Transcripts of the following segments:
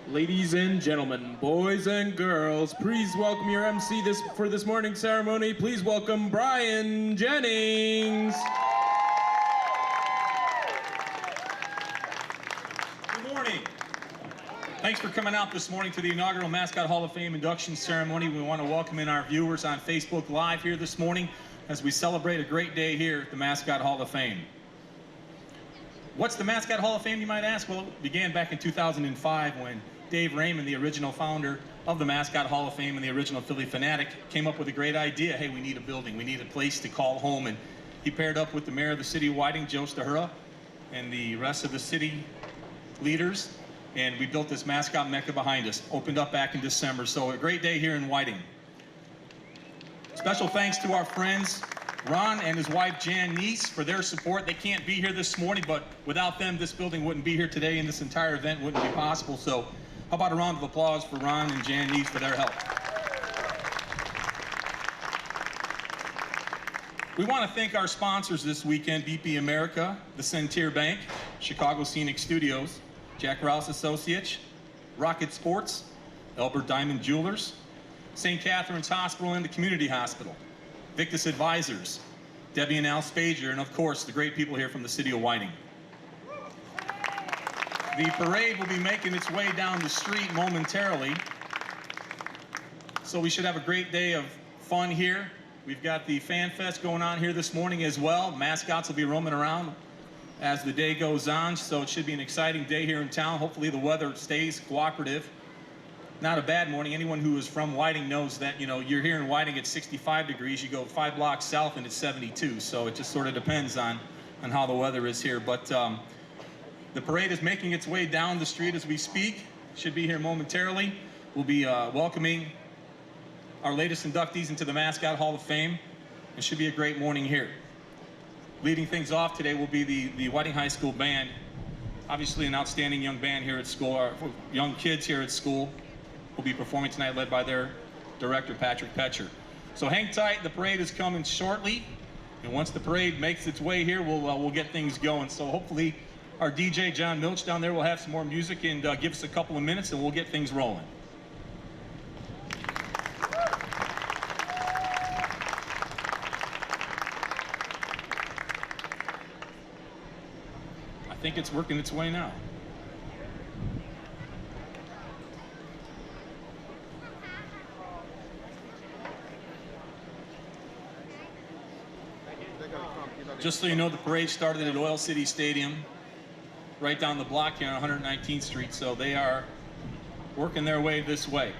Ladies and gentlemen, boys and girls, please welcome your MC for this morning's ceremony. Please welcome Brian Jennings. Good morning. Thanks for coming out this morning to the inaugural Mascot Hall of Fame induction ceremony. We want to welcome in our viewers on Facebook Live here this morning as we celebrate a great day here at the Mascot Hall of Fame. What's the Mascot Hall of Fame, you might ask? Well, it began back in 2005 when Dave Raymond, the original founder of the Mascot Hall of Fame and the original Philly Fanatic, came up with a great idea. Hey, we need a building. We need a place to call home. And he paired up with the mayor of the city of Whiting, Joe Stahura, and the rest of the city leaders. And we built this Mascot Mecca behind us. Opened up back in December. So a great day here in Whiting. Special thanks to our friends Ron and his wife Jan Neese for their support. They can't be here this morning, but without them, this building wouldn't be here today and this entire event wouldn't be possible. So how about a round of applause for Ron and Jan Neese for their help. We want to thank our sponsors this weekend, BP America, the Centier Bank, Chicago Scenic Studios, Jack Rouse Associates, Rocket Sports, Elbert Diamond Jewelers, St. Catherine's Hospital and the Community Hospital, Victus Advisors, Debbie and Al Spager, and of course the great people here from the city of Whiting. The parade will be making its way down the street momentarily, so we should have a great day of fun here. We've got the Fan Fest going on here this morning as well. Mascots will be roaming around as the day goes on, so it should be an exciting day here in town. Hopefully the weather stays cooperative. Not a bad morning. Anyone who is from Whiting knows that, you know, you're here in Whiting at 65 degrees, you go 5 blocks south and it's 72, so it just sort of depends on how the weather is here. But the parade is making its way down the street as we speak. Should be here momentarily. We'll be welcoming our latest inductees into the Mascot Hall of Fame. It should be a great morning here. Leading things off today will be the Whiting High School Band. Obviously an outstanding young band here at school, our young kids here at school will be performing tonight, led by their director, Patrick Petcher. So hang tight, the parade is coming shortly. And once the parade makes its way here, we'll get things going. So hopefully our DJ, John Milch, down there will have some more music and give us a couple of minutes and we'll get things rolling. I think it's working its way now. Just so you know, the parade started at Oil City Stadium, right down the block here on 119th Street, so they are working their way this way.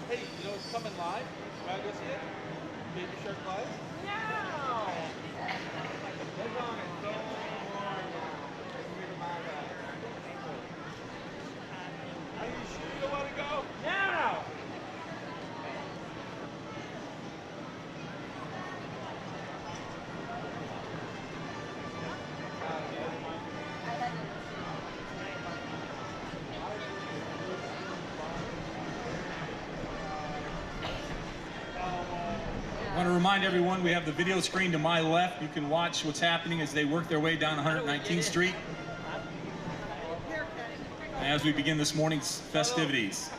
Hey, you know it's coming live? Wanna go see it? Baby Shark Live? No! They're on it so more now. Are you sure you wanna go? Now! I want to remind everyone we have the video screen to my left. You can watch what's happening as they work their way down 119th Street as we begin this morning's festivities.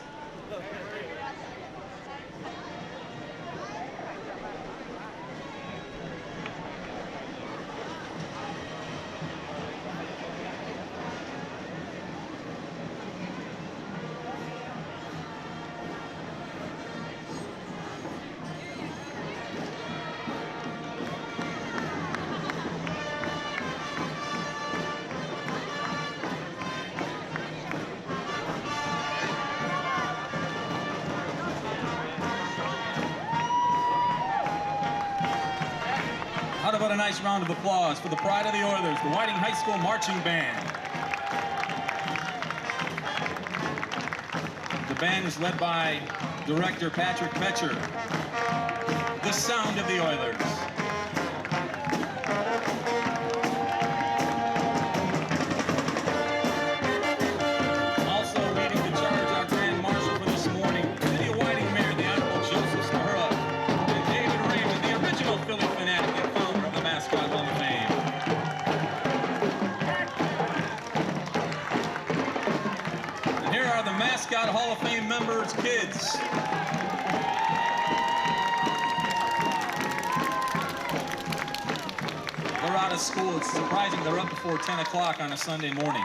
How about a nice round of applause for the pride of the Oilers, the Whiting High School Marching Band. The band is led by director Patrick Petcher. The sound of the Oilers. Also leading the charge, our Grand Marshal for this morning, City of Whiting Mayor, the Honorable Joseph Stahura, and David Raymond, the original Philly fanatic and founder of the Mascot Hall of Fame. And here are the Mascot Hall of Fame members' kids. They're out of school. It's surprising they're up before 10 o'clock on a Sunday morning.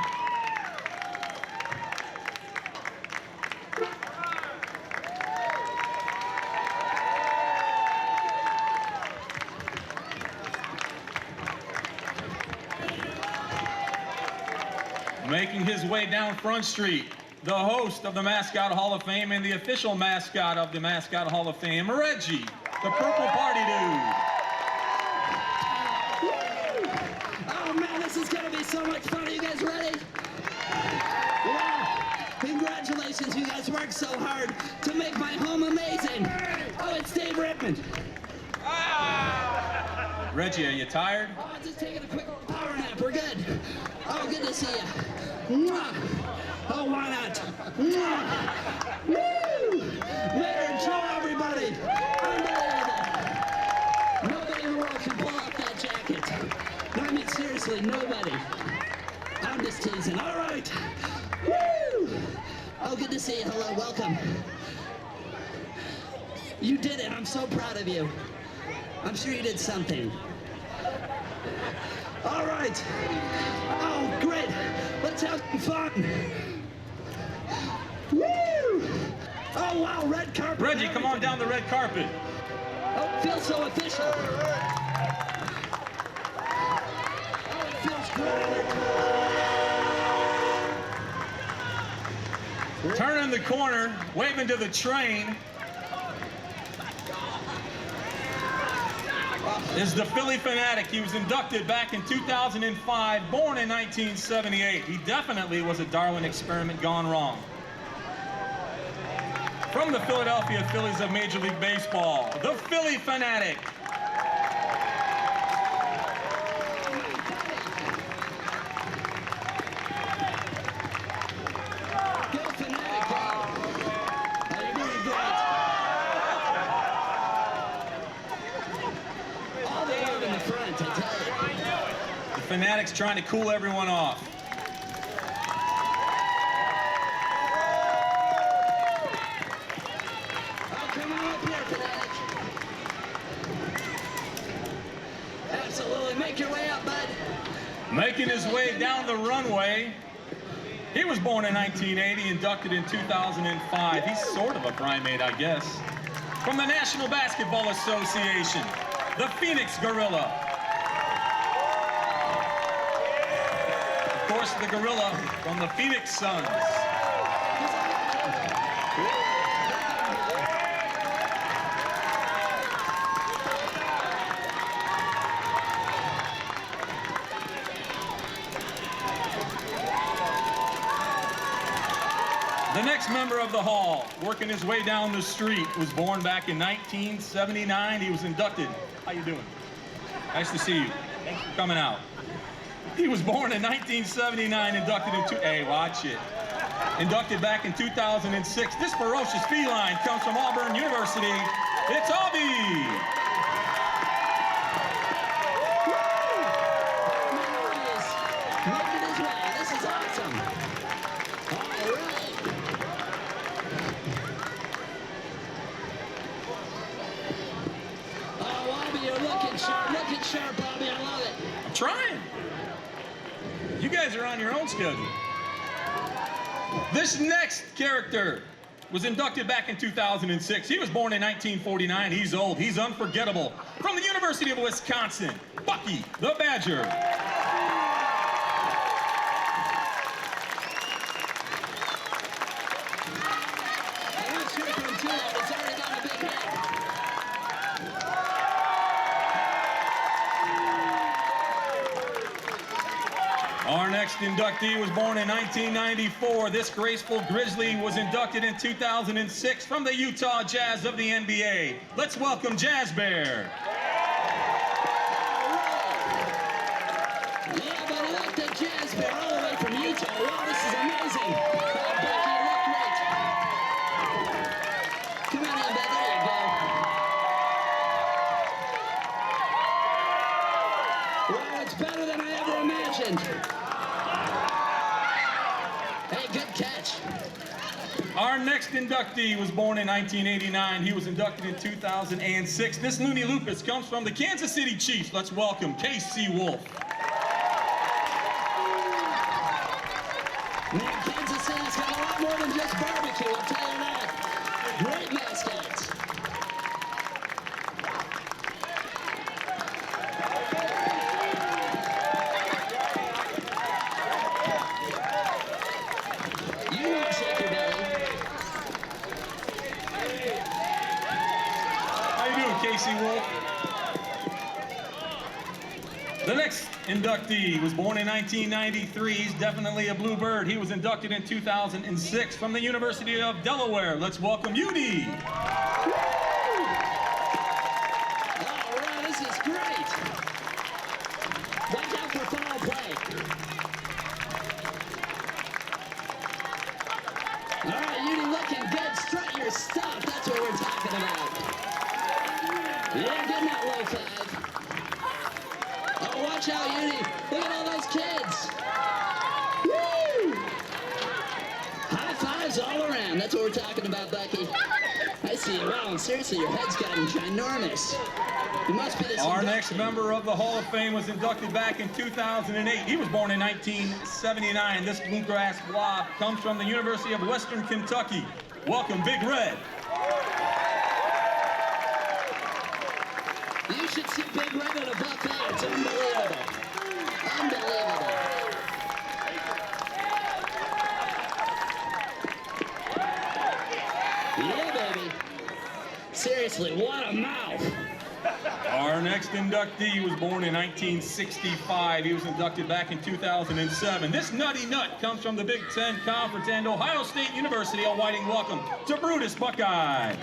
Making his way down Front Street, the host of the Mascot Hall of Fame and the official mascot of the Mascot Hall of Fame, Reggie, the Purple Party Dude. Oh man, this is gonna be so much fun. Are you guys ready? Yeah. Congratulations, you guys worked so hard to make my home amazing. Oh, it's Dave Redmond. Reggie, are you tired? Oh, I'm just taking a quick power nap. We're good. Oh, good to see you. Mwah. Oh, why not? Mwah. Woo! Mayor Joe, everybody. Unbelievable. Nobody in the world can pull off that jacket. No, I mean, seriously, nobody. I'm just teasing. All right. Woo! Oh, good to see you. Hello, welcome. You did it. I'm so proud of you. I'm sure you did something. All right. Oh, great. Let's have some fun. Woo! Oh, wow, red carpet. Reggie, come on down the red carpet. Oh, it feels so official. Oh, it feels great. Turning the corner, waving to the train, is the Philly fanatic. He was inducted back in 2005, born in 1978. He definitely was a Darwin experiment gone wrong. From the Philadelphia Phillies of Major League Baseball, the Philly fanatic. Go fanatic, go. Oh, you're doing great. All the love in the front, I tell you. The fanatic's trying to cool everyone off. Oh, come on up here, fanatic. Absolutely. Make your way up, bud. Making his way down the runway. He was born in 1980, inducted in 2005. He's sort of a primate, I guess. From the National Basketball Association, the Phoenix Gorilla. Of course, the gorilla from the Phoenix Suns. The next member of the Hall, working his way down the street, was born back in 1979. He was inducted. How you doing? Nice to see you. Thanks for coming out. He was born in 1979, inducted in hey, watch it. Inducted back in 2006. This ferocious feline comes from Auburn University. It's Aubie. sharp, Bobby. I love it. I'm trying. You guys are on your own schedule. This next character was inducted back in 2006. He was born in 1949. He's old. He's unforgettable. From the University of Wisconsin, Bucky the Badger. Let's hear from Tua. It's already got a big hit. Our next inductee was born in 1994. This graceful Grizzly was inducted in 2006 from the Utah Jazz of the NBA. Let's welcome Jazz Bear. Yeah, but I like the Jazz Bear all the way from Utah. Wow, this is amazing. Becky, you look great. Come on in, Becky. There you go. Wow, it's better than I ever imagined. Hey, good catch. Our next inductee was born in 1989. He was inducted in 2006. This Looney Lupus comes from the Kansas City Chiefs. Let's welcome K.C. Wolf. Man, Kansas City's got a lot more than just barbecue, I'll tell you that. Great mascots. You won't shake your belly. How you doing, K.C. Wolf? The next inductee was born in 1993. He's definitely a bluebird. He was inducted in 2006 from the University of Delaware. Let's welcome Udi. All right, this is great. Watch out for foul play. All right, Udi looking good. Strut your stuff. That's what we're talking about. Yeah, getting that low five. Oh, watch out, Udi. Look at all those kids. Woo! High fives all around. That's what we're talking about, Bucky. I see you. Wow, and seriously, your head's gotten ginormous. You must be this Our induction. next member of the Hall of Fame was inducted back in 2008. He was born in 1979. This bluegrass blob comes from the University of Western Kentucky. Welcome, Big Red. You should see Big Red at a buffet. It's unbelievable. Unbelievable. Yeah, baby. Seriously, what a mouth. Our next inductee was born in 1965. He was inducted back in 2007. This nutty nut comes from the Big Ten Conference and Ohio State University. A Whiting welcome to Brutus Buckeye.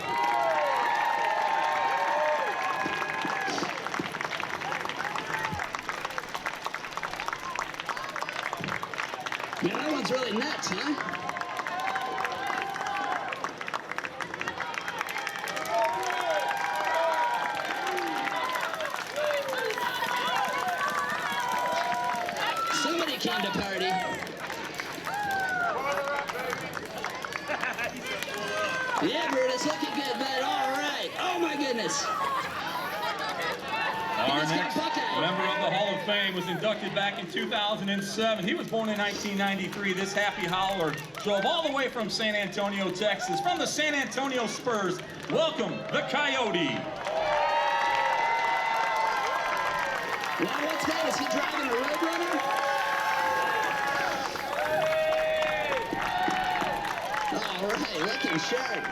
Yeah, that one's really nuts, huh? Somebody came to party. Yeah, Brutus, looking good, man. All right. Oh, my goodness. Our next member of the Hall of Fame was inducted back in 2007. He was born in 1993. This happy howler drove all the way from San Antonio, Texas. From the San Antonio Spurs, welcome the Coyote. Wow, what's that? Is he driving a Roadrunner? All right, looking sharp.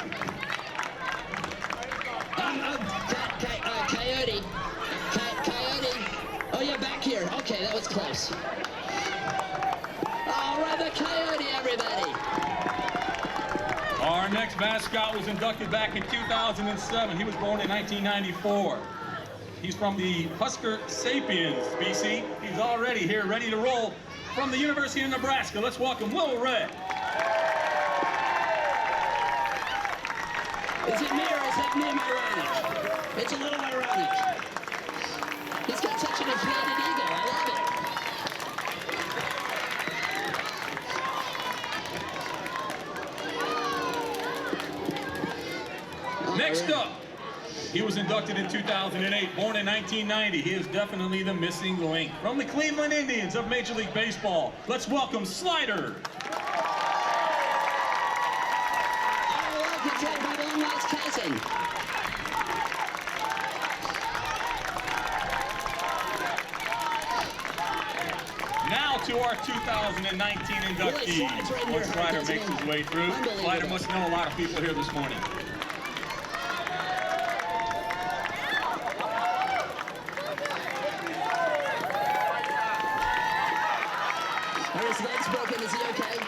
Coyote. Coyote. Oh, yeah, back here. Okay, that was close. All right, the Coyote, everybody. Our next mascot was inducted back in 2007. He was born in 1994. He's from the Husker Sapiens, BC. He's already here, ready to roll from the University of Nebraska. Let's welcome Will Red. Is it me or is that name ironic? It's a little ironic. He's got such an inflated ego. I love it. Next up, He was inducted in 2008, born in 1990. He is definitely the missing link. From the Cleveland Indians of Major League Baseball, let's welcome Slider. Now to our 2019 inductees. Once Slider makes his way through, Slider must know a lot of people here this morning. Are his legs broken? Is he okay?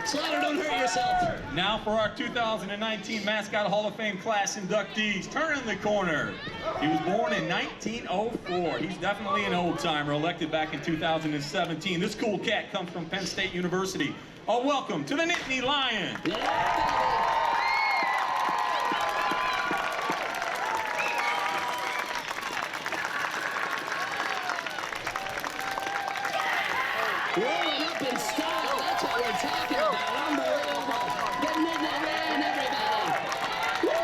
Slider, don't hurt yourself. Now for our 2019 Mascot Hall of Fame class inductees. Turning the corner. He was born in 1904. He's definitely an old-timer, elected back in 2017. This cool cat comes from Penn State University. A welcome to the Nittany Lion. Yeah. Rolling up in style, that's what we're talking about. Unbelievable. Getting in that lane, everybody. Woo!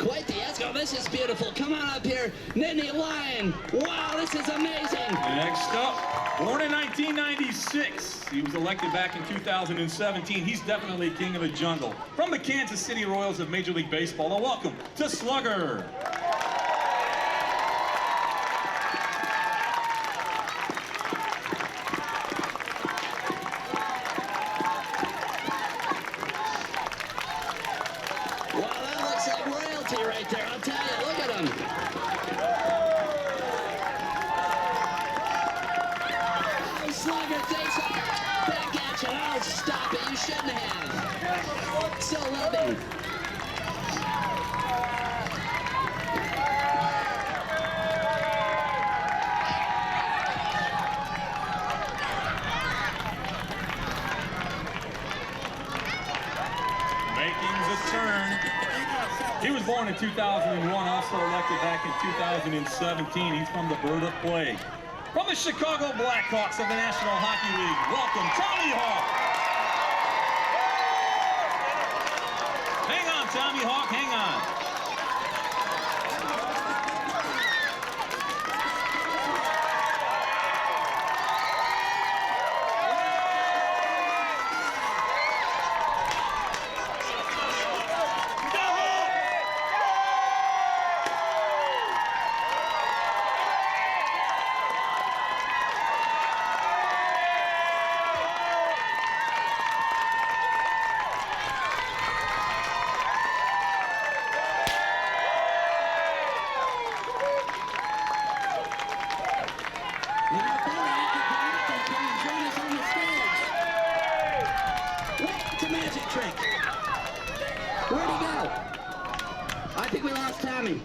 Quite the escort. This is beautiful. Come on up here, Nittany Lion. Wow, this is amazing. Next up, born in 1996. He was elected back in 2017. He's definitely king of the jungle. From the Kansas City Royals of Major League Baseball, a welcome to Slugger. Wow, that looks like royalty right there. I'll tell you. Look at him. Oh, Slugger takes it back at you. Oh, stop it. You shouldn't have. So loving. Making the turn. He was born in 2001, also elected back in 2017. He's from the Bird of Play. From the Chicago Blackhawks of the National Hockey League, welcome Tommy Hawk. Hang on, Tommy Hawk, hang on. Where'd he go? I think we lost Tommy.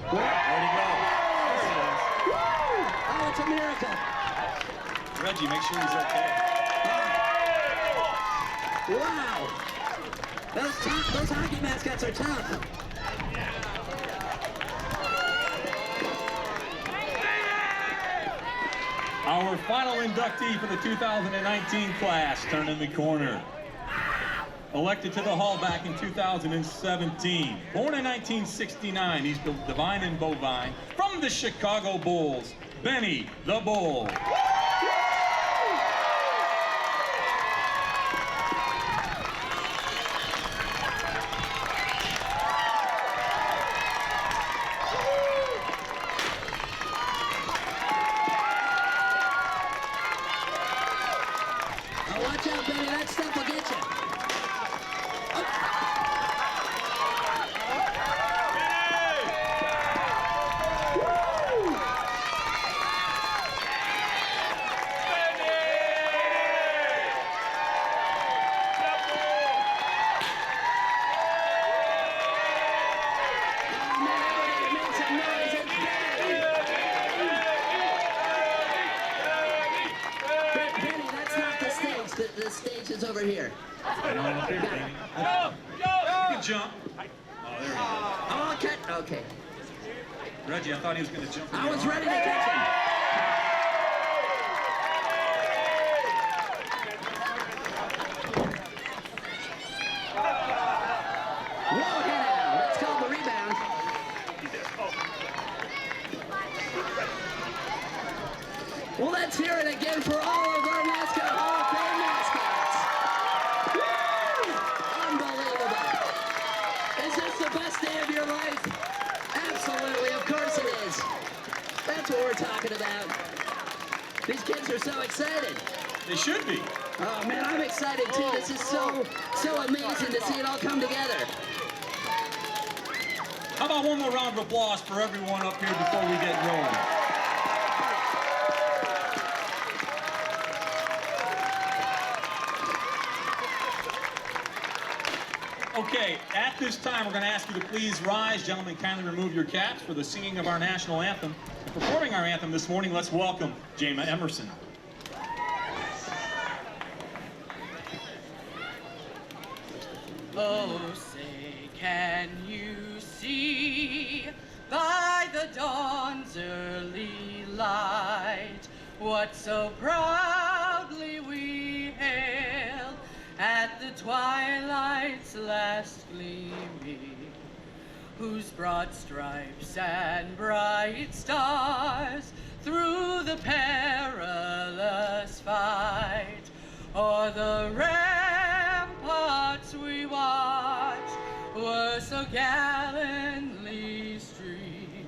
Where'd he go? Woo! Oh, it's a miracle. Reggie, make sure he's okay. Wow. Those hockey mascots are tough. Our final inductee for the 2019 class, turning the corner. Elected to the Hall back in 2017. Born in 1969, he's divine and bovine. From the Chicago Bulls, Benny the Bull. Oh, watch out, Benny. That stuff will get you. Benny, that's not the stakes. The stage is over here. Come on up here, Danny. You can jump. Oh, there you go. Oh, okay. Okay. Reggie, I thought he was going to jump. I was ready to catch him. Whoa, here now. Let's call the rebound. Well, let's hear it again for all of our Mascot Hall of Fame mascots. Woo! Unbelievable. Is this the best day of your life? Absolutely, of course it is. That's what we're talking about. These kids are so excited. They should be. Oh man, I'm excited too. This is so amazing to see it all come together. How about one more round of applause for everyone up here before we get rolling? Okay, at this time, we're going to ask you to please rise. Gentlemen, kindly remove your caps for the singing of our national anthem. And performing our anthem this morning, let's welcome Jama Emerson. Oh, say, can you see by the dawn's early light what so proudly we hailed at the twilight's last gleaming, whose broad stripes and bright stars through the perilous fight o'er the ramparts we watched were so gallantly streaming,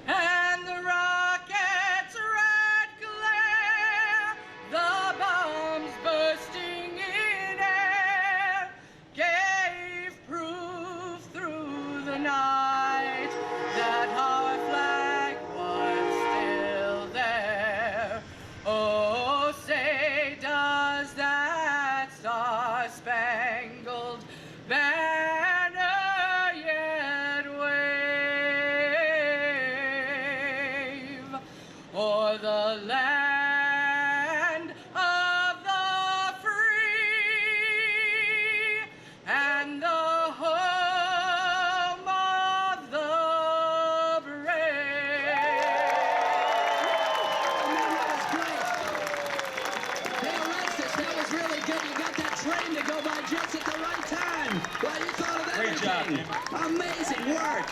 and the rockets' red glare, the bombs bursting in air, gave proof through the night that our flag was still there. Oh, say, does that star-spangled banner yet wave o'er the land of the free and the home of the brave? Hey, Alexis, that was really good. You got that train to go by just at the right time. Well, you thought of Great job, everything. Amazing work.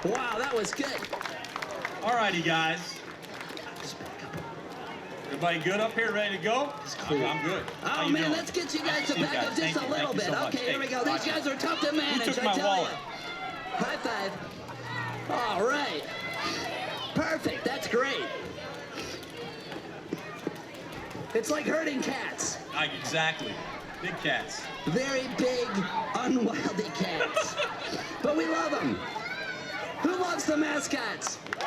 Wow, that was good. All righty, guys. Everybody good up here, ready to go? I'm good. How Oh you man, doing? let's get you guys to See you back guys. up just Thank a you. little Thank you bit. so much. Okay, here we Hey, go. These watch guys it. are tough to manage, took I my tell wallet? you. High five. All right. Perfect. That's great. It's like herding cats. Exactly. Big cats. Very big, unwieldy cats. But we love them. Who loves the mascots? Woo!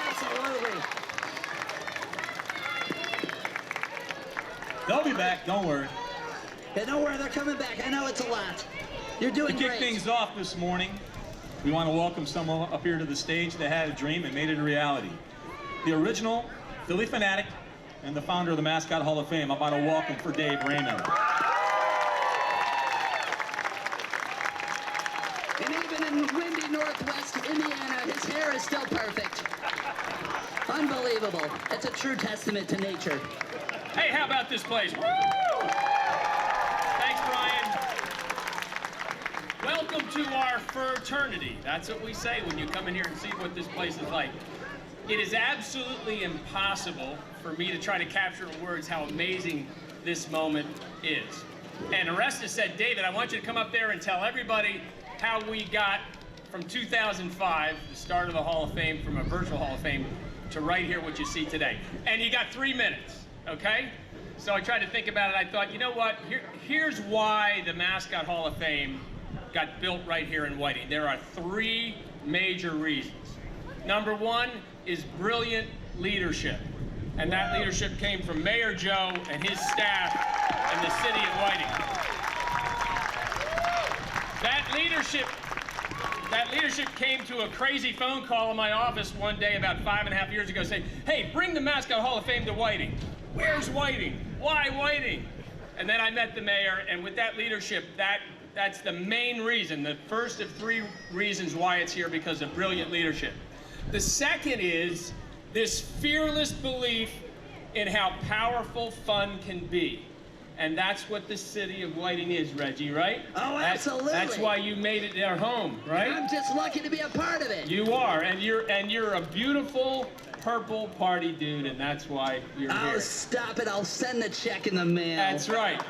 Absolutely. They'll be back, don't worry. Hey, don't worry, they're coming back. I know it's a lot. You're doing To kick great. things off this morning, we want to welcome someone up here to the stage that had a dream and made it a reality. The original Philly fanatic and the founder of the Mascot Hall of Fame. I want to welcome for Dave Raymond. And even in windy Northwest Indiana, his hair is still perfect. Unbelievable. It's a true testament to nature. Hey, how about this place? Woo! Thanks, Brian. Welcome to our fraternity. That's what we say when you come in here and see what this place is like. It is absolutely impossible for me to try to capture in words how amazing this moment is. And Orestes said, David, I want you to come up there and tell everybody how we got from 2005, the start of the Hall of Fame, from a virtual Hall of Fame, to right here, what you see today. And you got 3 minutes, okay? So I tried to think about it. I thought, you know what? Here's why the Mascot Hall of Fame got built right here in Whiting. There are 3 major reasons. Number 1 is brilliant leadership. And that leadership came from Mayor Joe and his staff in the city of Whiting. That leadership That leadership came to a crazy phone call in my office one day about 5.5 years ago saying, hey, bring the Mascot Hall of Fame to Whiting. Where's Whiting? Why Whiting? And then I met the mayor, and with that leadership, that's the main reason, the first of 3 reasons why it's here, because of brilliant leadership. The second is this fearless belief in how powerful fun can be. And that's what the city of Whiting is, Reggie, right? Oh, absolutely. That's why you made it their home, right? I'm just lucky to be a part of it. You are, and you're a beautiful purple party dude, and that's why you're here. Oh, stop it. I'll send the check in the mail. That's right.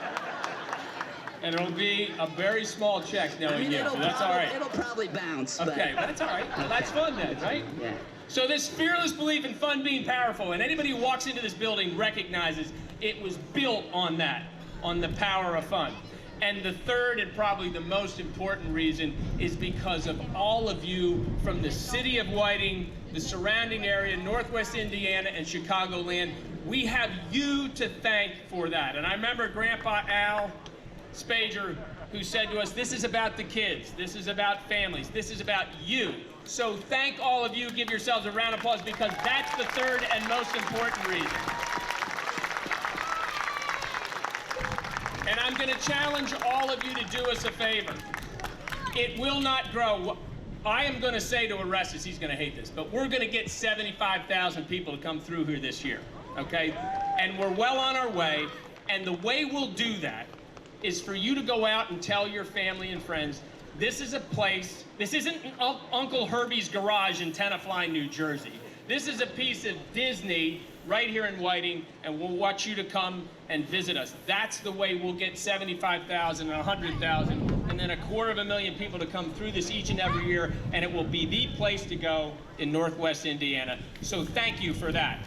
And it'll be a very small check knowing you, so that's all right. It'll probably bounce. Okay, but that's all right. Well, that's fun then, right? Yeah. So this fearless belief in fun being powerful, and anybody who walks into this building recognizes it was built on that, on the power of fun. And the third and probably the most important reason is because of all of you from the city of Whiting, the surrounding area, Northwest Indiana, and Chicagoland. We have you to thank for that. And I remember Grandpa Al Spager, who said to us, this is about the kids, this is about families, this is about you. So thank all of you, give yourselves a round of applause, because that's the third and most important reason. And I'm going to challenge all of you to do us a favor. It will not grow. I am going to say to Orestes, he's going to hate this, but we're going to get 75,000 people to come through here this year, okay? And we're well on our way, and the way we'll do that is for you to go out and tell your family and friends, this is a place, this isn't Uncle Herbie's garage in Tenafly, New Jersey. This is a piece of Disney right here in Whiting, and we'll want you to come and visit us. That's the way we'll get 75,000 and 100,000 and then 250,000 people to come through this each and every year, and it will be the place to go in Northwest Indiana. So thank you for that.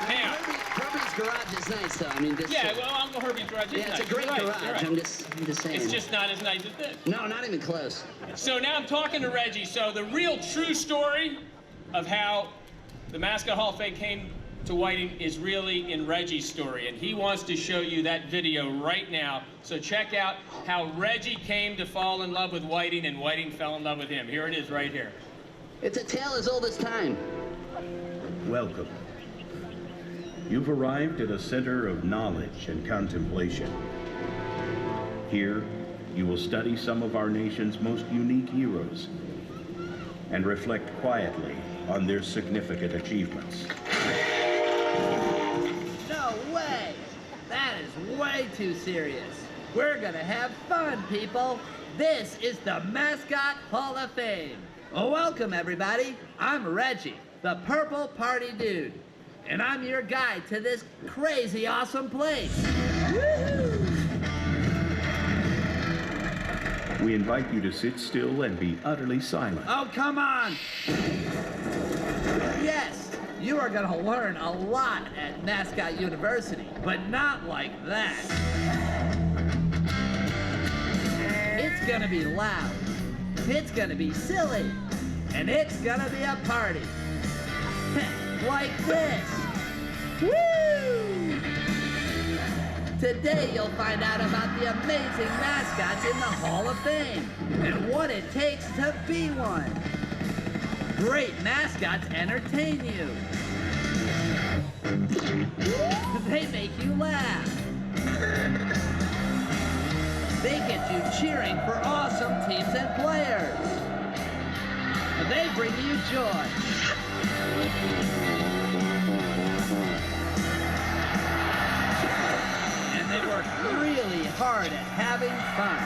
Now, Herbie's garage is nice, though. I mean, this. Yeah, well, Uncle Herbie's garage is Yeah, nice. it's a great You're right, garage. you're right. I'm just saying. It's just not as nice as this. No, not even close. So now I'm talking to Reggie. So the real true story of how the Mascot Hall of Fame came to Whiting is really in Reggie's story, and he wants to show you that video right now. So check out how Reggie came to fall in love with Whiting, and Whiting fell in love with him. Here it is right here. It's a tale as old as time. Welcome. You've arrived at a center of knowledge and contemplation. Here, you will study some of our nation's most unique heroes and reflect quietly on their significant achievements. No way! That is way too serious. We're gonna have fun, people. This is the Mascot Hall of Fame. Well, welcome, everybody. I'm Reggie, the Purple Party Dude. And I'm your guide to this crazy awesome place. Woo-hoo! We invite you to sit still and be utterly silent. Oh, come on! Yes, you are gonna learn a lot at Mascot University, but not like that. It's gonna be loud, it's gonna be silly, and it's gonna be a party. Like this. Woo! Today you'll find out about the amazing mascots in the Hall of Fame and what it takes to be one. Great mascots entertain you. They make you laugh. They get you cheering for awesome teams and players. They bring you joy. And they work really hard at having fun.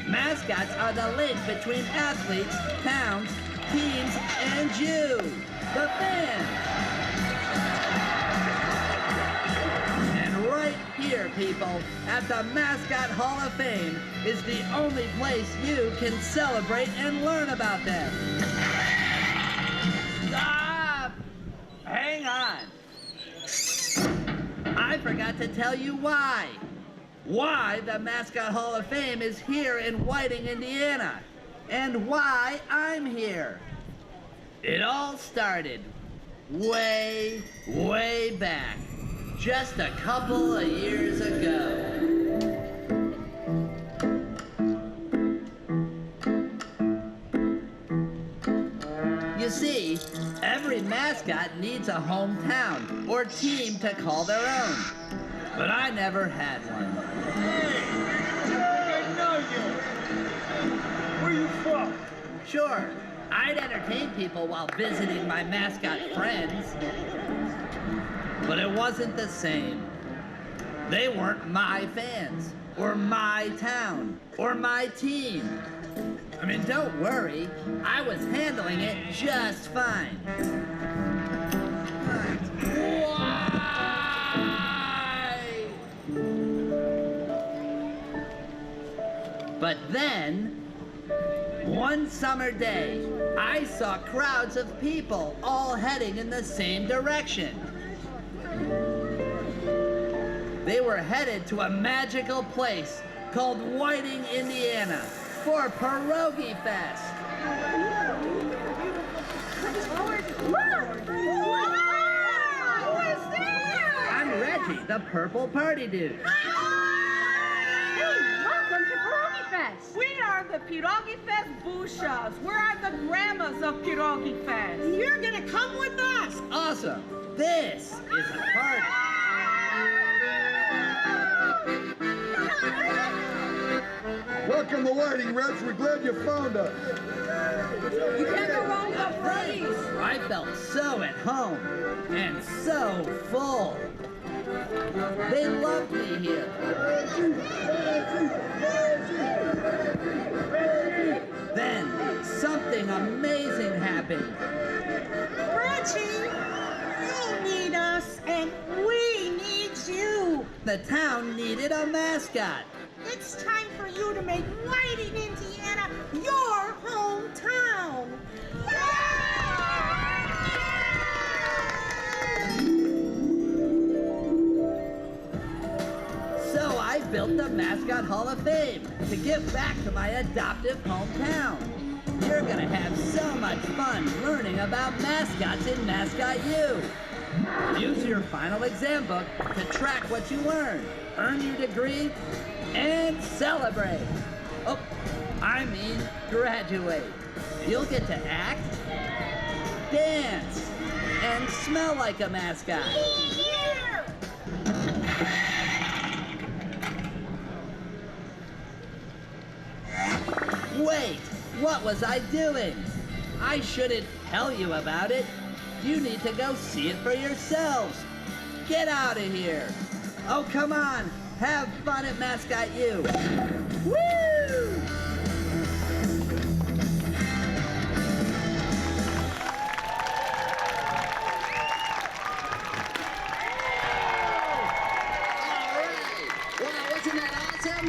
Mascots are the link between athletes, towns, teams, and you, the fans. And right here, people, at the Mascot Hall of Fame is the only place you can celebrate and learn about them. Stop! Hang on. I forgot to tell you why. Why the Mascot Hall of Fame is here in Whiting, Indiana. And why I'm here. It all started way, way back just a couple of years ago. You see, every mascot needs a hometown or team to call their own. But I never had one. Hey, I know you. Where you from? Sure, I'd entertain people while visiting my mascot friends. But it wasn't the same. They weren't my fans, or my town, or my team. I mean, don't worry, I was handling it just fine. Why? But then, one summer day, I saw crowds of people all heading in the same direction. They were headed to a magical place called Whiting, Indiana, for Pierogi Fest. I'm Reggie, the purple party dude. Welcome to Pierogi Fest. We are the Pierogi Fest Bushas. We are the grandmas of Pierogi Fest. You're gonna come with us. Awesome. This is a party. Welcome to Whiting, Reg. We're glad you found us. You can't go wrong with the parties. I felt so at home and so full. They loved me here. Then something amazing happened. Reggie, you need us and we need you. The town needed a mascot. It's time for you to make Whiting, Indiana your hometown. So I built the Mascot Hall of Fame to give back to my adoptive hometown. You're gonna have so much fun learning about mascots in Mascot U. Use your final exam book to track what you learn, earn your degree, and celebrate. Oh, I mean graduate. You'll get to act, dance, and smell like a mascot. Wait, what was I doing? I shouldn't tell you about it. You need to go see it for yourselves. Get out of here. Oh, come on. Have fun at Mascot U. Woo! Wow, wasn't that awesome?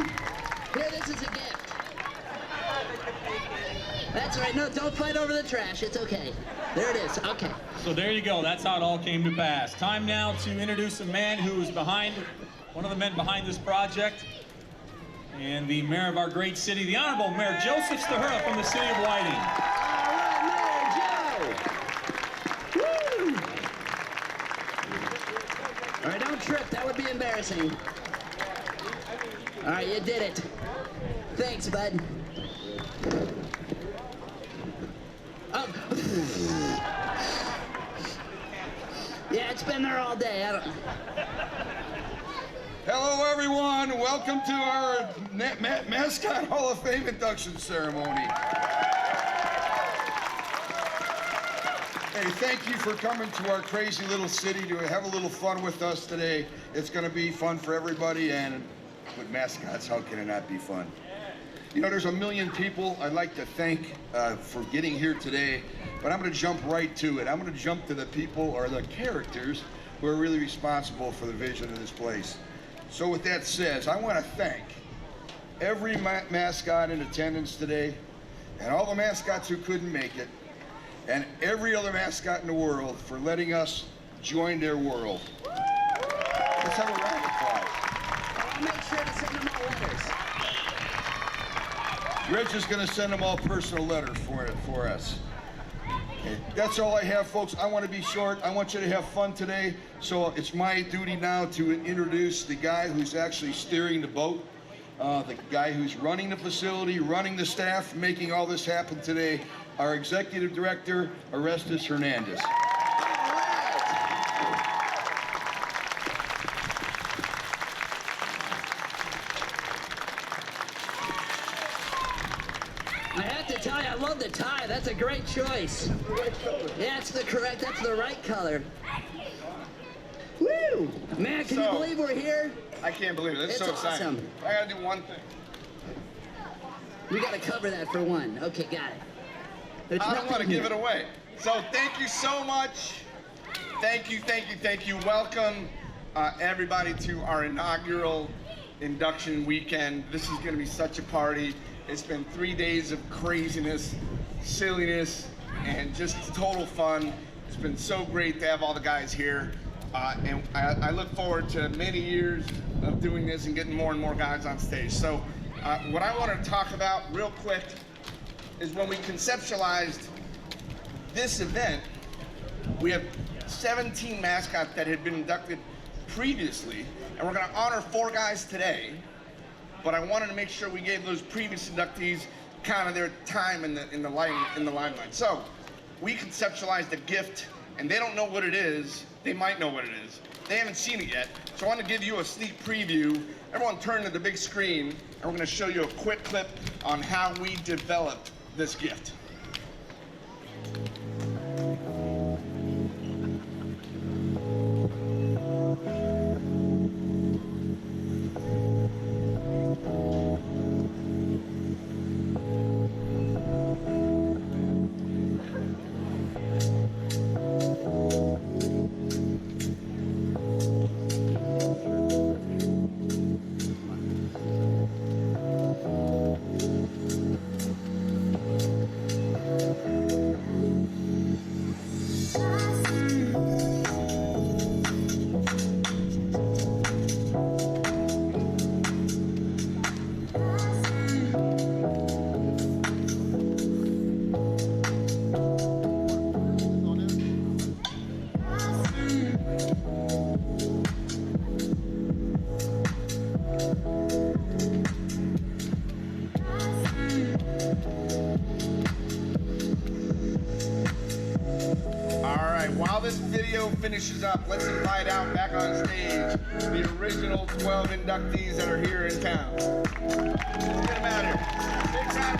Here, this is a gift. That's right. No, don't fight over the trash. It's okay. There it is. Okay. So there you go. That's how it all came to pass. Time now to introduce a man who is one of the men behind this project, and the mayor of our great city, the Honorable Mayor Joseph Stahura from the city of Whiting. All right, Mayor Joe. Woo! All right, don't trip. That would be embarrassing. All right, you did it. Thanks, bud. Oh. Yeah, it's been there all day. I don't. Hello, everyone. Welcome to our Mascot Hall of Fame induction ceremony. Hey, thank you for coming to our crazy little city to have a little fun with us today. It's going to be fun for everybody, and with mascots, how can it not be fun? You know, there's a million people I'd like to thank for getting here today, but I'm going to jump right to it. I'm going to jump to the people or the characters who are really responsible for the vision of this place. So with that said, I want to thank every mascot in attendance today, and all the mascots who couldn't make it, and every other mascot in the world for letting us join their world. Let's have a round of applause. I'll make sure to send them all letters. Rich is going to send them all personal letters for us. Okay, that's all I have, folks. I want to be short. I want you to have fun today. So it's my duty now to introduce the guy who's actually steering the boat, the guy who's running the facility, running the staff, making all this happen today, our executive director, Orestes Hernandez. I have to tell you, I love the tie. That's a great choice. Yeah, that's the right color. Woo! Man, can you believe we're here? I can't believe it. It's so exciting. Awesome. I gotta do one thing. We gotta cover that for one. Okay, got it. I don't want to give it away. So thank you so much. Thank you. Welcome everybody to our inaugural induction weekend. This is gonna be such a party. It's been 3 days of craziness, silliness, and just total fun. It's been so great to have all the guys here. And I look forward to many years of doing this and getting more and more guys on stage. So what I want to talk about real quick is when we conceptualized this event, we have 17 mascots that had been inducted previously, and we're going to honor 4 guys today. But I wanted to make sure we gave those previous inductees kind of their time in the limelight. So we conceptualized a gift, and they don't know what it is. They might know what it is. They haven't seen it yet. So I want to give you a sneak preview. Everyone turn to the big screen, and we're going to show you a quick clip on how we developed this gift. Finishes up, let's invite out back on stage the original 12 inductees that are here in town. Let's get them out here. Big round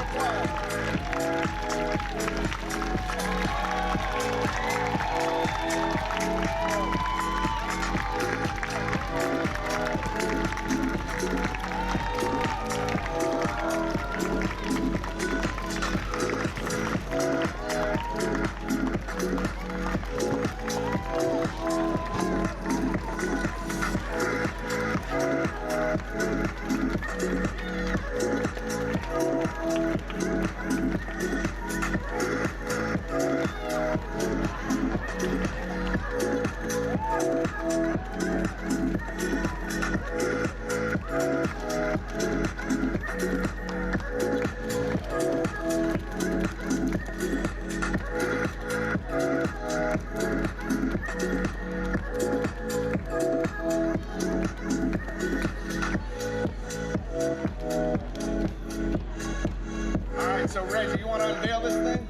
So Reggie, you want to unveil this thing?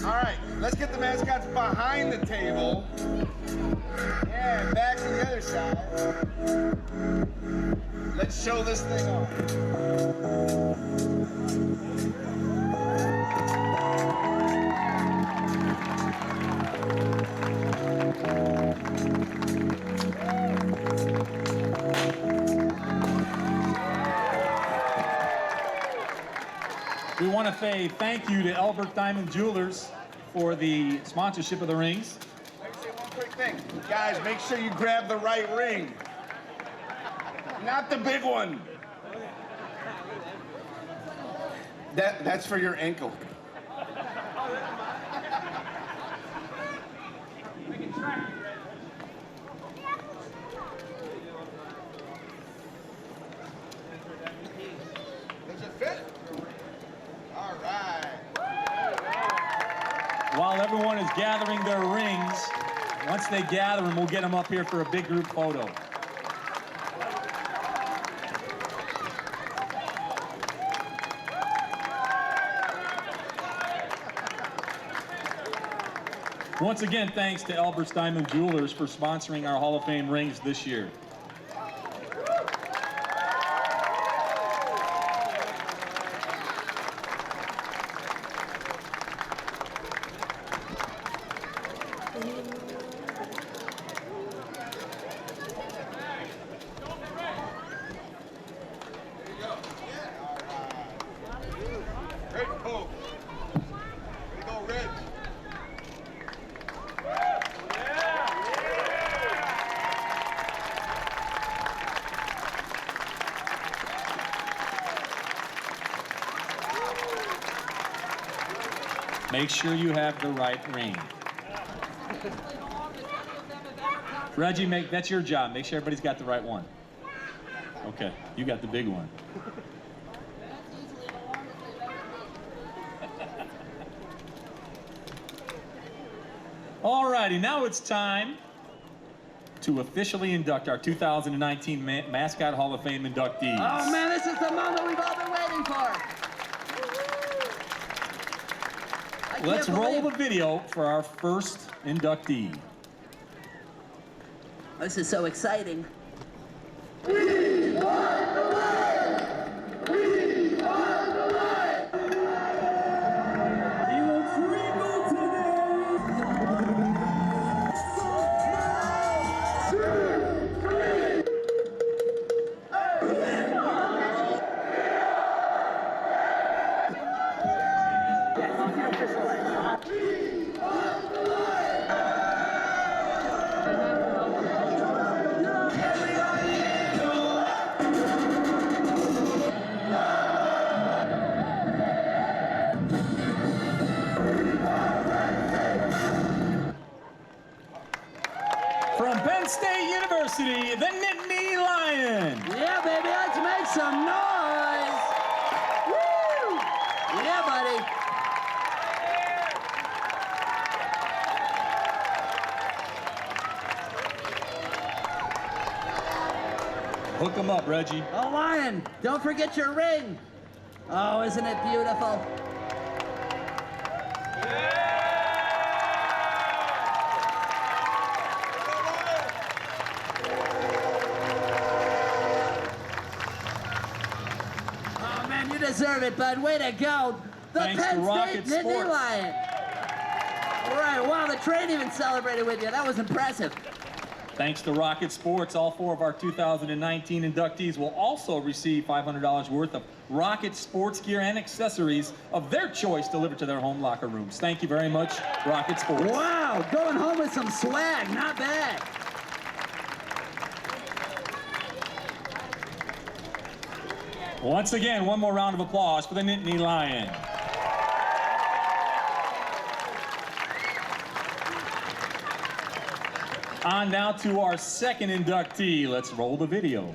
All right, let's get the mascots behind the table. Yeah, back to the other side. Let's show this thing off. We want to say thank you to Elbert Diamond Jewelers for the sponsorship of the rings. Let me say one quick thing. Guys, make sure you grab the right ring. Not the big one. That's for your ankle. Does it fit? All right. While everyone is gathering their rings, once they gather them, we'll get them up here for a big group photo. Once again, thanks to Albert's Diamond Jewelers for sponsoring our Hall of Fame rings this year. Great pull. Way to go, Red. Make sure you have the right ring. Reggie, that's your job. Make sure everybody's got the right one. Okay, you got the big one. Alrighty, now it's time to officially induct our 2019 Mascot Hall of Fame inductees. Oh man, this is the moment we've all been waiting for. Let's roll the video for our first inductee. This is so exciting. From Penn State University, the Nittany Lion. Yeah, baby, let's make some noise. Woo! Yeah, buddy. Hook them up, Reggie. Oh, Lion, don't forget your ring. Oh, isn't it beautiful? Oh, man, you deserve it, bud. Way to go. The Thanks to Penn Rocket State Nittany Sports. Lion. All right, wow, the train even celebrated with you. That was impressive. Thanks to Rocket Sports, all 4 of our 2019 inductees will also receive $500 worth of Rocket sports gear and accessories of their choice delivered to their home locker rooms. Thank you very much, Rocket Sports. Wow, going home with some swag. Not bad. Once again, one more round of applause for the Nittany Lion. On now to our second inductee. Let's roll the video.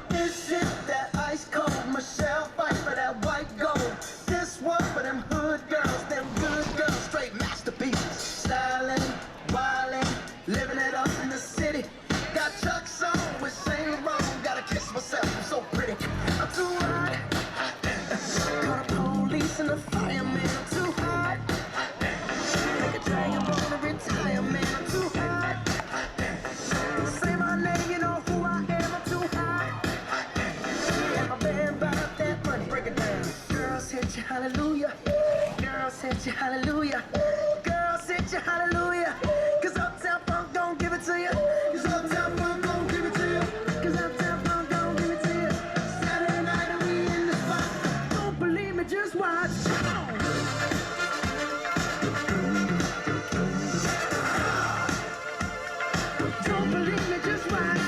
This is that ice cold Michelle fight for that white gold. This one for them hood girls, them good girls, straight masterpieces. Styling, wildin', living it up in the city. Got Chuck's on with Saint Laurent. Gotta kiss myself, I'm so pretty. I'm too hot. Call the police and the fireman. I'm too hot. Make a dragon wanna retire, man. I'm too hot. Say my name, you know who I am. I'm too hot. And my band bought that money. Break it down. Girls hit you, hallelujah. Girls hit you, hallelujah. Girls hit you, hallelujah. Cause Uptown Funk don't give it to you. Cause Uptown Funk don't give it to you. Cause Uptown Funk don't give it to you. Saturday night and we in the spot. Don't believe me, just watch. Don't believe me, just watch.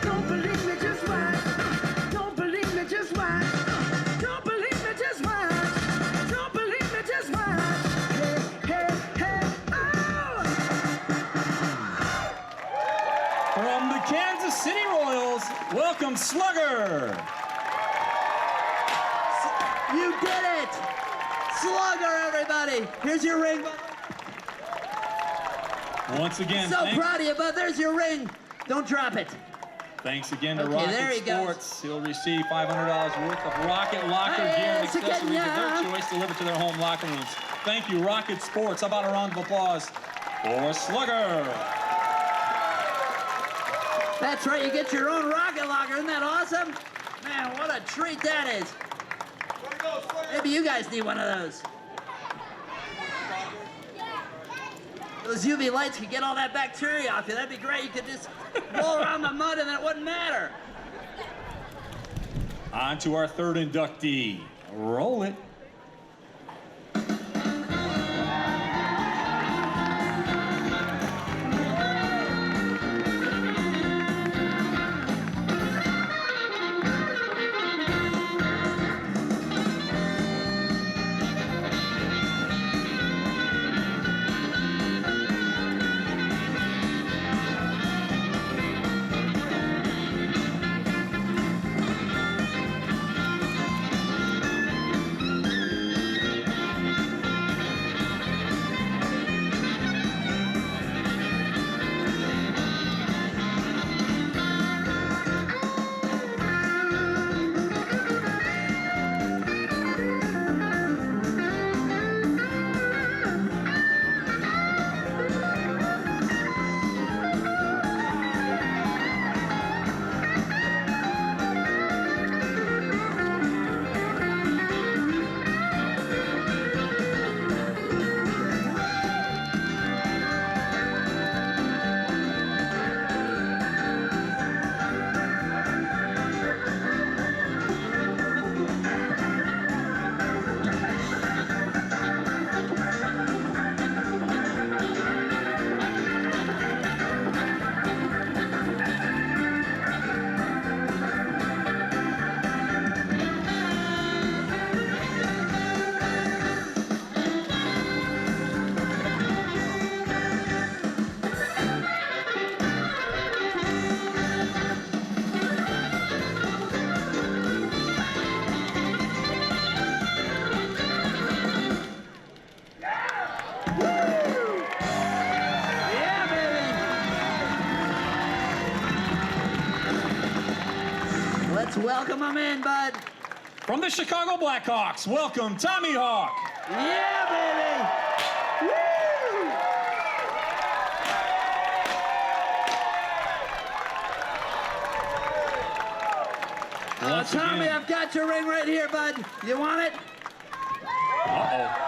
Don't believe City Royals, welcome Slugger. You did it! Slugger, everybody! Here's your ring. Once again, So proud of you, bud. There's your ring. Don't drop it. thanks again to Okay, there he Rocket goes. Sports. He'll receive $500 worth of Rocket Locker Hey, gear and it's a accessories of their Kenya. choice delivered to their home locker rooms. Thank you, Rocket Sports. How about a round of applause for Slugger? That's right, you get your own rocket locker. Isn't that awesome? Man, what a treat that is. Maybe you guys need one of those. Those UV lights could get all that bacteria off you. That'd be great. You could just roll around the mud and it wouldn't matter. On to our third inductee. Roll it. Let's welcome him in, bud. From the Chicago Blackhawks, welcome Tommy Hawk. Yeah, baby. Woo! Tommy, I've got your ring right here, bud. You want it? Uh-oh.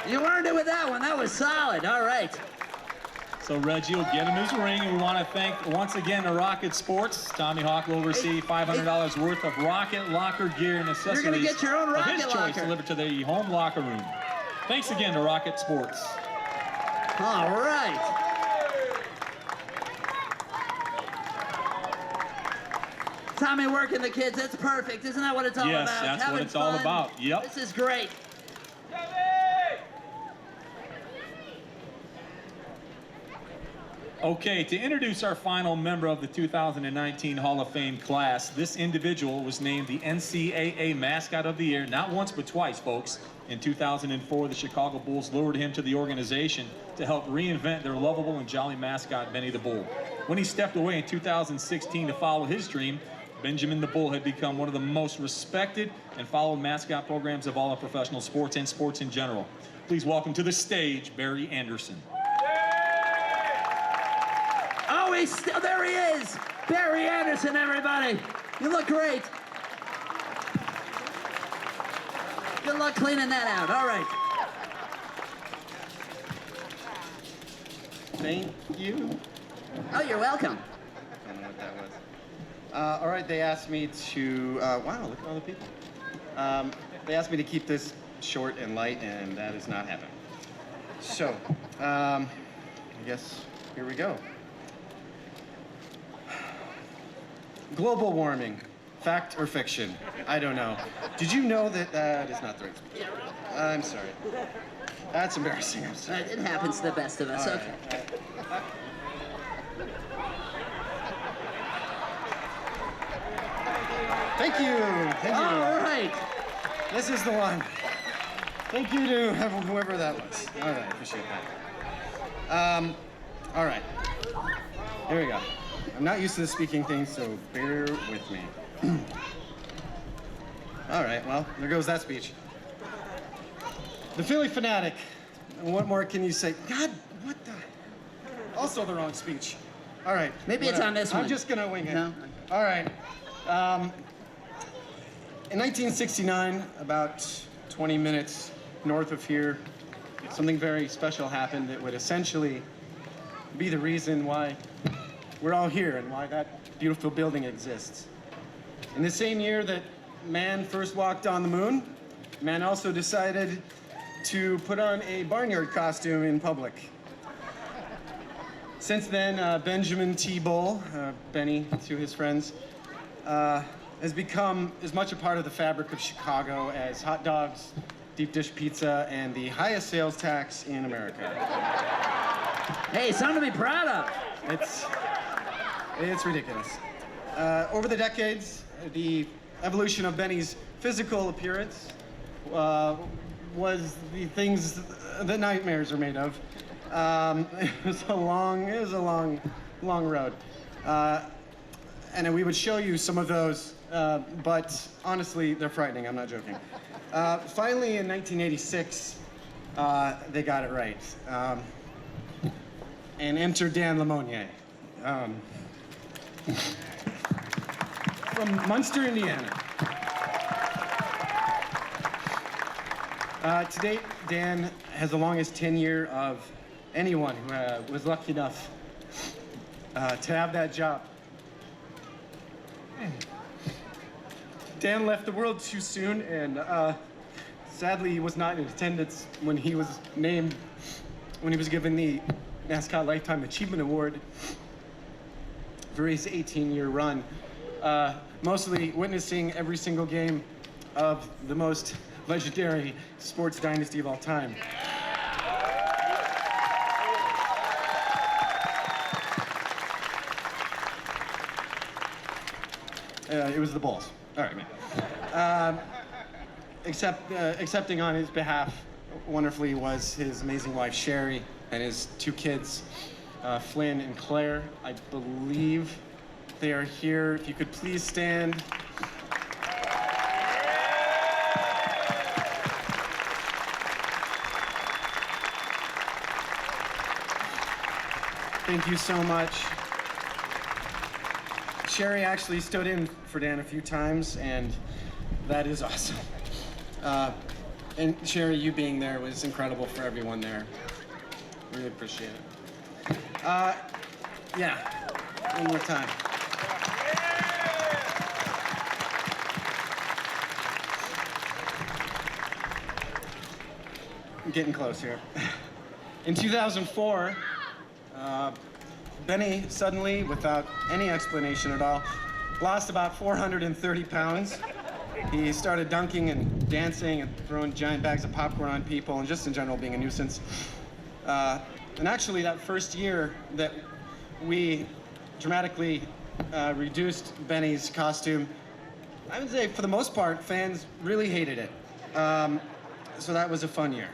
You earned it with that one. That was solid. All right. So Reggie will get him his ring, and we want to thank once again the Rocket Sports. Tommy Hawk will receive $500 worth of Rocket Locker gear and accessories You're gonna get your own of Rocket his choice Locker. delivered to the home locker room. Thanks again to Rocket Sports. All right. Tommy working the kids, that's perfect. Isn't that what it's all Yes, about? that's Having what it's all fun. about. Yep. This is great. Okay, to introduce our final member of the 2019 Hall of Fame class, this individual was named the NCAA Mascot of the Year, not once but twice, folks. In 2004, the Chicago Bulls lured him to the organization to help reinvent their lovable and jolly mascot, Benny the Bull. When he stepped away in 2016 to follow his dream, Benjamin the Bull had become one of the most respected and followed mascot programs of all of professional sports and sports in general. Please welcome to the stage, Barry Anderson. Oh, he's still, there he is. Barry Anderson, everybody. You look great. Good luck cleaning that out. All right. Thank you. Oh, you're welcome. I don't know what that was. All right, they asked me to, wow, look at all the people. They asked me to keep this short and light, and that is not happening. So, I guess here we go. Global warming, fact or fiction? I don't know. Did you know that that is not the right speech? I'm sorry. That's embarrassing. I'm sorry. It happens to the best of us. All Okay. right. Thank you. Thank you. All right. This is the one. Thank you to whoever that was. All right, appreciate that. All right. Here we go. I'm not used to the speaking thing, so bear with me. All right, well, there goes that speech. The Philly Fanatic. What more can you say? God, what the? Also the wrong speech. All right. Maybe it's on this one. I'm just gonna wing it. No? All right. In 1969, about 20 minutes north of here, something very special happened that would essentially be the reason why we're all here and why that beautiful building exists. In the same year that man first walked on the moon, man also decided to put on a barnyard costume in public. Since then, Benjamin T. Bull, Benny to his friends, has become as much a part of the fabric of Chicago as hot dogs, deep dish pizza, and the highest sales tax in America. Hey, something to be proud of. It's ridiculous. Over the decades, the evolution of Benny's physical appearance was the things that nightmares are made of. It was a long road. And we would show you some of those, but honestly, they're frightening, I'm not joking. Finally, in 1986, they got it right. And enter Dan Lemonnier. From Munster, Indiana. To date, Dan has the longest tenure of anyone who was lucky enough to have that job. Dan left the world too soon, and sadly, he was not in attendance when he was given the Mascot Lifetime Achievement Award for his 18-year run, mostly witnessing every single game of the most legendary sports dynasty of all time. It was the Bulls. All right, man. Accepting on his behalf wonderfully was his amazing wife, Sherry, and his two kids, Flynn and Claire. I believe they are here. If you could please stand. Thank you so much. Sherry actually stood in for Dan a few times, and that is awesome. And Sherry, you being there was incredible for everyone there. Really appreciate it. Yeah, one more time. I'm getting close here. In 2004, Benny suddenly, without any explanation at all, lost about 430 pounds. He started dunking and dancing and throwing giant bags of popcorn on people and just in general being a nuisance. And actually that first year that we dramatically reduced Benny's costume, I would say for the most part, fans really hated it. So that was a fun year.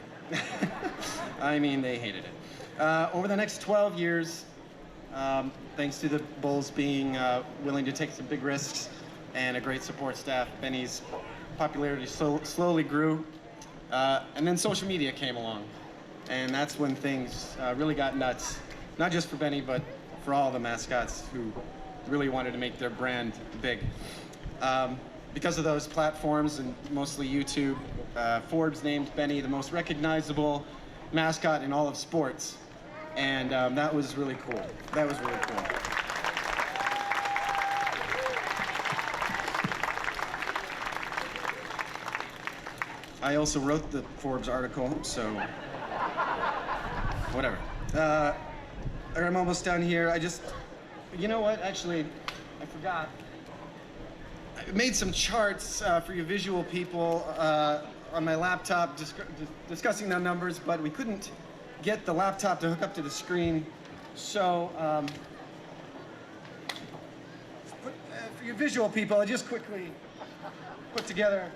I mean, they hated it. Over the next 12 years, thanks to the Bulls being willing to take some big risks and a great support staff, Benny's popularity slowly grew. And then social media came along. And that's when things really got nuts. Not just for Benny, but for all the mascots who really wanted to make their brand big. Because of those platforms, and mostly YouTube, Forbes named Benny the most recognizable mascot in all of sports. And that was really cool. That was really cool. I also wrote the Forbes article, so whatever. I'm almost done here. You know what? Actually, I forgot. I made some charts for you visual people on my laptop discussing the numbers, but we couldn't get the laptop to hook up to the screen. So, for you visual people, I just quickly put together.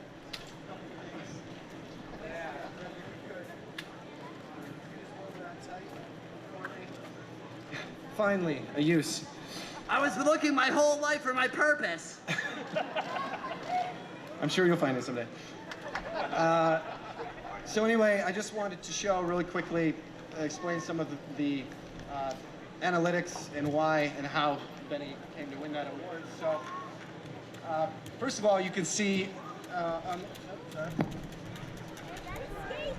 Finally, a use. I was looking my whole life for my purpose. I'm sure you'll find it someday. So anyway, I just wanted to show really quickly, explain some of the analytics and why and how Benny came to win that award. So first of all, you can see,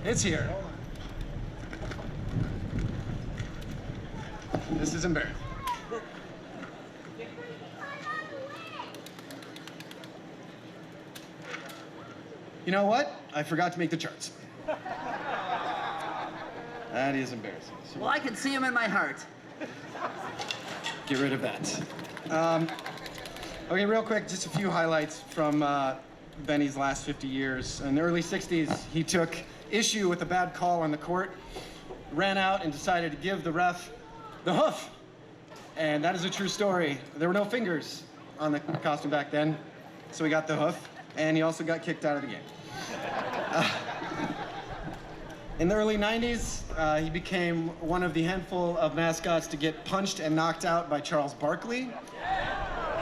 it's here. This is embarrassing. You know what? I forgot to make the charts. That is embarrassing. So Well, I can see him in my heart. get rid of that. Okay, real quick, just a few highlights from Benny's last 50 years. In the early 60s, he took issue with a bad call on the court, ran out and decided to give the ref the hoof. And that is a true story. There were no fingers on the costume back then, so he got the hoof, and he also got kicked out of the game. In the early 90s, he became one of the handful of mascots to get punched and knocked out by Charles Barkley.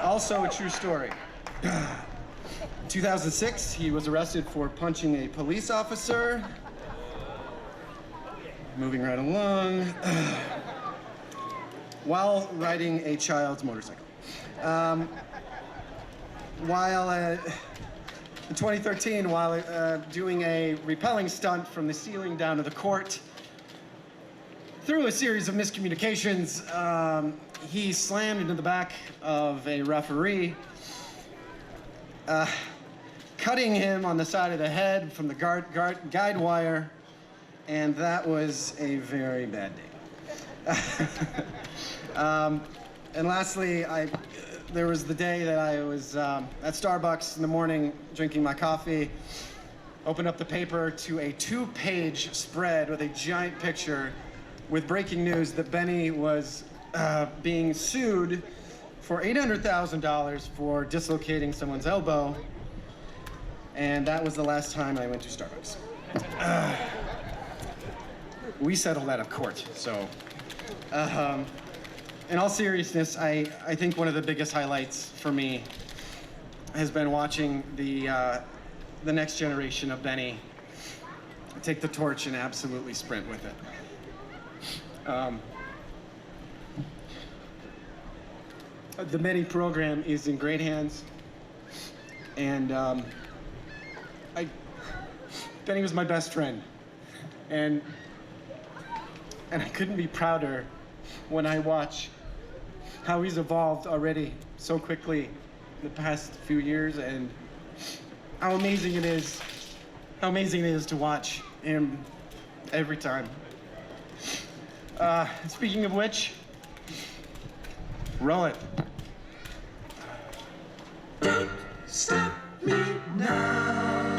Also a true story. In 2006, he was arrested for punching a police officer. Moving right along. While riding a child's motorcycle. In 2013, while doing a rappelling stunt from the ceiling down to the court, through a series of miscommunications, he slammed into the back of a referee, cutting him on the side of the head from the guide wire, and that was a very bad day. And lastly, there was the day that I was at Starbucks in the morning drinking my coffee, opened up the paper to a 2-page spread with a giant picture with breaking news that Benny was being sued for $800,000 for dislocating someone's elbow. And that was the last time I went to Starbucks. We settled that of court, so. In all seriousness, I think one of the biggest highlights for me has been watching the next generation of Benny take the torch and absolutely sprint with it. The Benny program is in great hands, and Benny was my best friend, and I couldn't be prouder when I watch how he's evolved already so quickly in the past few years, and how amazing it is to watch him every time. Speaking of which, roll it. Don't stop me now.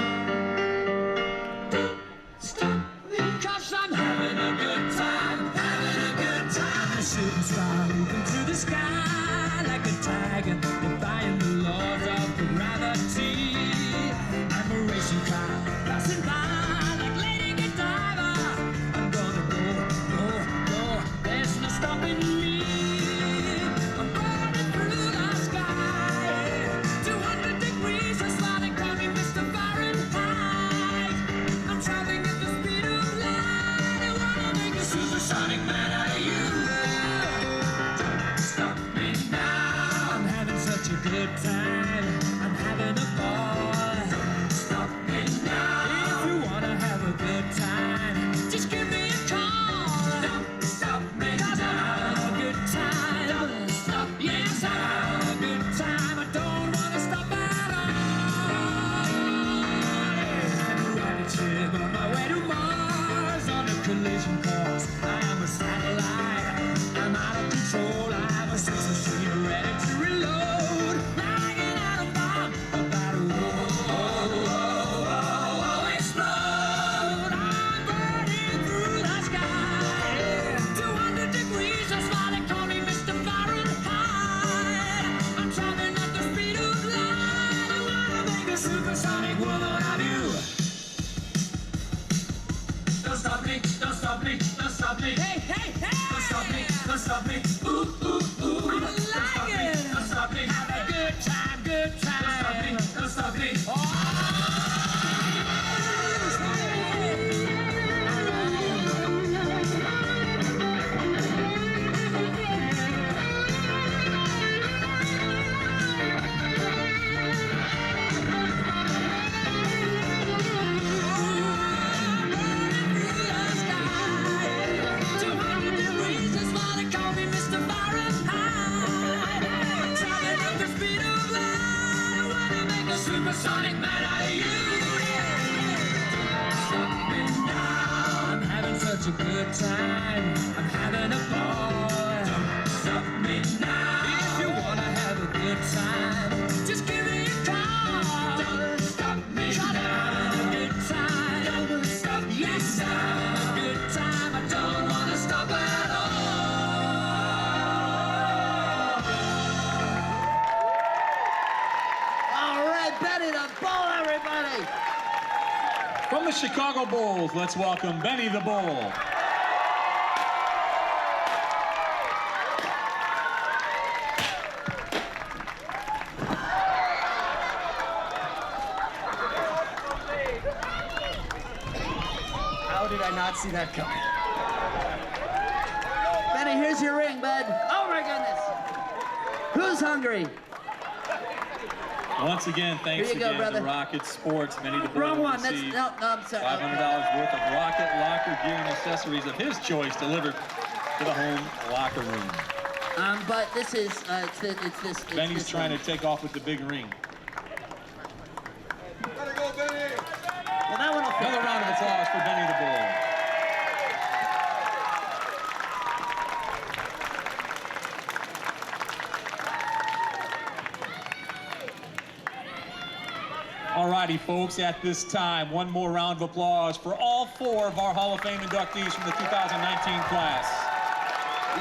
Don't stop me, 'cause I'm having a good time, having a good time. A shooting star leaping through the sky like a tiger, defying the laws of gravity. I'm a racing car passing by like Lady Godiva. I'm gonna go, there's no stopping me. I'm running through the sky, 200 degrees, that's why they call me Mr. Fahrenheit. I'm traveling at the speed of light, I wanna make a supersonic man out of you. Don't stop me now, I'm having such a good time, I'm having a ball. Don't stop me now, if you wanna have a good time, just give me a call. Don't stop me now, I'm having a good time. Don't stop, yes, I'm having a good time, I don't wanna stop at all. I'm a rocket ship on my way to Mars, on a collision course, I am a satellite, I'm out of control, I have a 6 machine ready to reload, like an atom bomb about What have you? Don't stop me, don't stop me, don't stop me. Hey, hey, hey! Don't stop me, don't stop me. Ooh, ooh, ooh. I like don't stop it. Me, don't stop me. Have a good time, good time. Don't stop me, don't stop me. Oh. Supersonic man out of you. Stop me now. I'm having such a good time. I'm having a ball. Don't stop me now. If you wanna have a good time, just give me a call. Don't stop me now. Having a good time. Don't stop me yes, now. Having a good time. I don't wanna stop at all. Benny the Bull, everybody! From the Chicago Bulls, let's welcome Benny the Bull. How did I not see that coming? Benny, here's your ring, bud. Oh my goodness! Who's hungry? Once again, thanks go, again brother. to Rocket Sports. Benny the Bull Wrong one. will That's receive no, I'm sorry. $500 worth of Rocket locker gear and accessories of his choice delivered to the home locker room. But this is it's this. Benny's trying to take off with the big ring. Gotta go, Benny! Well, that one will fit. Another round of applause for Benny the Bull. Alrighty, folks, at this time, one more round of applause for all 4 of our Hall of Fame inductees from the 2019 class.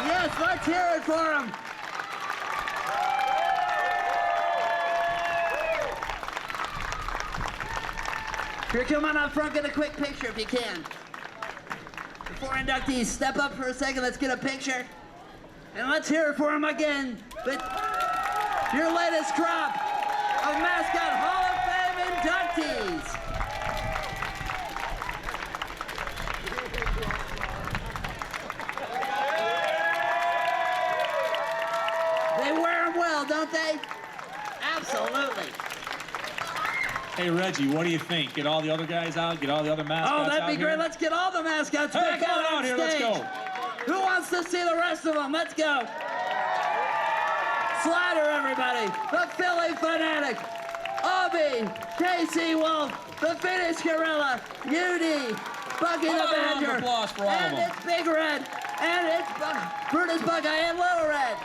Yes, let's hear it for them. Here, come on up front, get a quick picture if you can. The 4 inductees, step up for a second, let's get a picture. And let's hear it for them again with your latest crop of Mascot Hall of Fame inductees. They wear them well, don't they? Absolutely. Hey, Reggie, what do you think? Get all the other guys out? Get all the other mascots out? Oh, that'd be here? great. Let's get all the mascots Hey, back come on out out here. Let's stage. go. Who wants to see the rest of them? Let's go. Slider, everybody. The Philly Fanatic. Obi, Casey Wolf, the Finnish Gorilla, UD, Bucky the Round of Badger, applause for all of and them. it's Big Red, and it's Brutus Buckeye, and Little Red.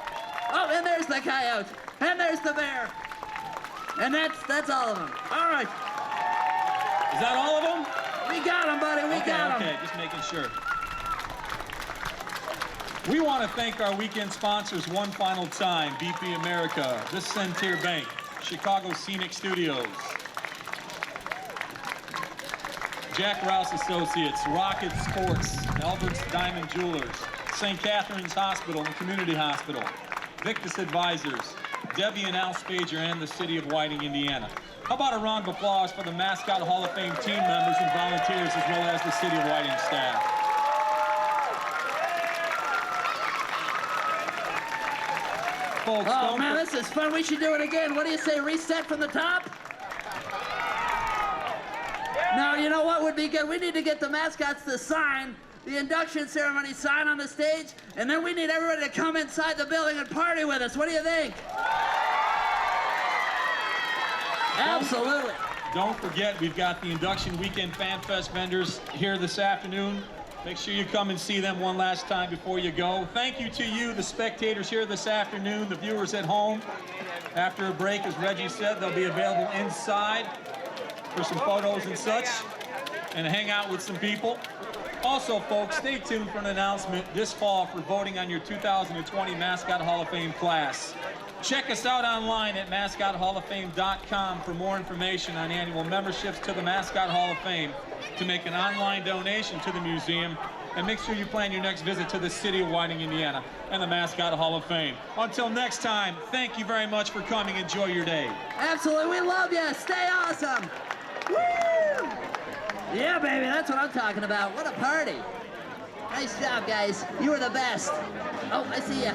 Oh, and there's the Coyote, and there's the Bear. And that's all of them. All right. Is that all of them? We got them, buddy. We got them. Okay, just making sure. We want to thank our weekend sponsors one final time: BP America, the Centier Bank, Chicago Scenic Studios, Jack Rouse Associates, Rocket Sports, Albert's Diamond Jewelers, St. Catherine's Hospital and Community Hospital, Victus Advisors, Debbie and Al Spager, and the City of Whiting, Indiana. How about a round of applause for the Mascot Hall of Fame team members and volunteers, as well as the City of Whiting staff. Folks, Oh man, this is fun. We should do it again. What do you say? Reset from the top? Now, you know what would be good? We need to get the mascots to sign the induction ceremony sign on the stage, and then we need everybody to come inside the building and party with us. What do you think? Absolutely. Don't forget, we've got the Induction Weekend Fan Fest vendors here this afternoon. Make sure you come and see them one last time before you go. Thank you to you, the spectators here this afternoon, the viewers at home. After a break, as Reggie said, they'll be available inside for some photos and such, and hang out with some people. Also, folks, stay tuned for an announcement this fall for voting on your 2020 Mascot Hall of Fame class. Check us out online at MascotHallOfFame.com for more information on annual memberships to the Mascot Hall of Fame, to make an online donation to the museum, and make sure you plan your next visit to the city of Whiting, Indiana, and the Mascot Hall of Fame. Until next time, thank you very much for coming. Enjoy your day. Absolutely, we love you. Stay awesome. Woo! Yeah, baby, that's what I'm talking about. What a party. Nice job, guys. You were the best. Oh, I see ya.